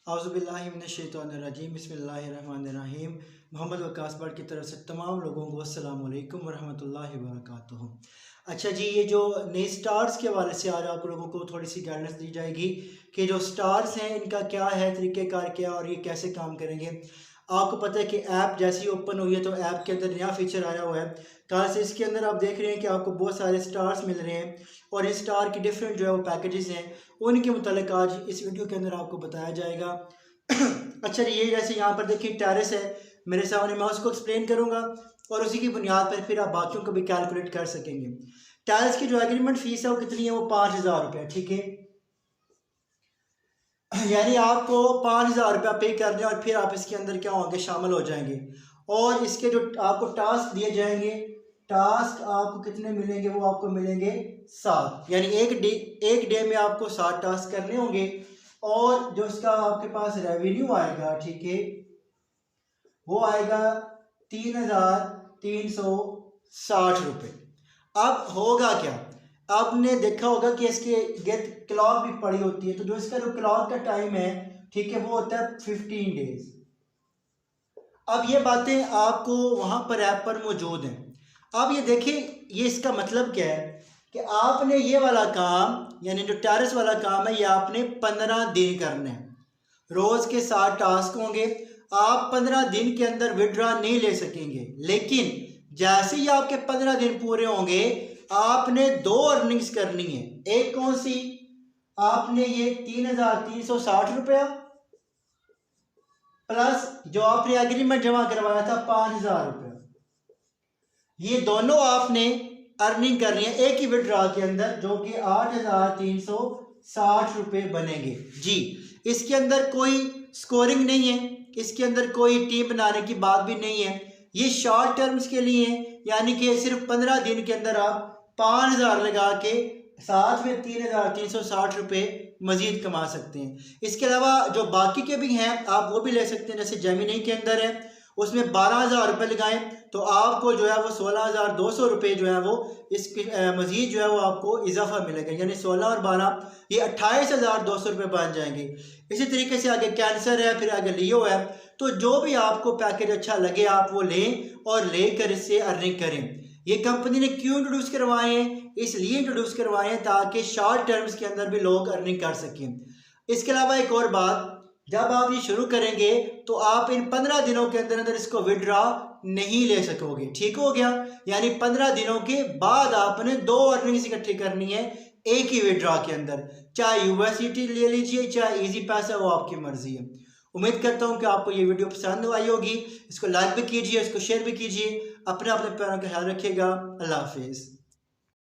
औज़ुबिल्लाहिमिनश्शैतानिर्रजीम बिस्मिल्लाहिर्रहमानिर्रहीम। मोहम्मद वकास भट्ट की तरफ से तमाम लोगों को अस्सलाम वालेकुम वरहमतुल्लाहि वबरकातुहू। अच्छा जी, ये जो नए स्टार्स के हवाले से आज आप लोगों को थोड़ी सी गाइडेंस दी जाएगी कि जो स्टार्स हैं इनका क्या है तरीक़ेकार क्या और ये कैसे काम करेंगे। आपको पता है कि ऐप जैसे ही ओपन हुई है तो ऐप के अंदर नया फीचर आया हुआ है। कल से इसके अंदर आप देख रहे हैं कि आपको बहुत सारे स्टार्स मिल रहे हैं और इस स्टार की डिफरेंट जो है वो पैकेजेस हैं, उनके मुतालिक आज इस वीडियो के अंदर आपको बताया जाएगा। अच्छा, ये जैसे यहाँ पर देखिए टेरेस है मेरे सामने, मैं उसको एक्सप्लेन करूँगा और उसी की बुनियाद पर फिर आप बाकियों को भी कैलकुलेट कर सकेंगे। टेरेस की जो एग्रीमेंट फीस है वो कितनी है, वो 5,000 रुपये, ठीक है। यानी आपको 5,000 रुपया पे करने और फिर आप इसके अंदर क्या होंगे, शामिल हो जाएंगे। और इसके जो आपको टास्क दिए जाएंगे, टास्क आपको कितने मिलेंगे, वो आपको मिलेंगे 7। यानी एक डे में आपको 7 टास्क करने होंगे और जो इसका आपके पास रेवेन्यू आएगा, ठीक है, वो आएगा 3,360 रुपये। अब होगा क्या, आपने देखा होगा कि इसके गेट क्लॉक भी पड़ी होती है, तो जो इसका जो क्लॉक का टाइम है, ठीक है, वो होता है 15 डेज। अब ये बातें आपको वहां पर ऐप पर मौजूद हैं। अब ये देखिए, ये इसका मतलब क्या है कि आपने ये वाला काम यानी जो टेरेस वाला काम है ये आपने 15 दिन करने हैं। रोज के 7 टास्क होंगे, आप 15 दिन के अंदर विड्रॉ नहीं ले सकेंगे, लेकिन जैसे ही आपके 15 दिन पूरे होंगे आपने 2 अर्निंग्स करनी है। एक कौन सी, आपने ये 3,360 रुपया प्लस जो आपने एग्रीमेंट जमा करवाया था 5,000 रुपया, ये दोनों आपने अर्निंग करनी है एक ही विड्रॉ के अंदर, जो कि 8,360 रुपये बनेंगे जी। इसके अंदर कोई स्कोरिंग नहीं है, इसके अंदर कोई टीम बनाने की बात भी नहीं है, ये शॉर्ट टर्म्स के लिए है। यानी कि सिर्फ 15 दिन के अंदर आप 5,000 लगा के साथ में 3,360 रुपये मजीद कमा सकते हैं। इसके अलावा जो बाकी के भी हैं आप वो भी ले सकते हैं। जैसे जेमिनी के अंदर है, उसमें 12,000 रुपये लगाएं तो आपको जो है वो 16,200 रुपये जो है वो इसके मजीद जो है वो आपको इजाफा मिलेगा। यानी 16 और 12 ये 28,200 रुपये बन जाएंगे। इसी तरीके से आगे कैंसर है, फिर आगे लियो है। तो जो भी आपको पैकेज अच्छा लगे आप वो लें और लेकर इससे अर्निंग करें। ये कंपनी ने क्यों इंट्रोड्यूस करवाए हैं, इसलिए इंट्रोड्यूस करवाए हैं ताकि शॉर्ट टर्म्स के अंदर भी लोग अर्निंग कर सकें। इसके अलावा एक और बात, जब आप ये शुरू करेंगे तो आप इन 15 दिनों के अंदर इसको विड्रॉ नहीं ले सकोगे, ठीक हो गया। यानी 15 दिनों के बाद आपने 2 अर्निंग्स इकट्ठी करनी है एक ही विड्रॉ के अंदर, चाहे यूएसडीटी ले लीजिए चाहे इजी पैसा, वो आपकी मर्जी है। उम्मीद करता हूँ कि आपको ये वीडियो पसंद आई होगी। इसको लाइक भी कीजिए, इसको शेयर भी कीजिए। अपने प्यारों का ख्याल रखिएगा। अल्लाह हाफिज़।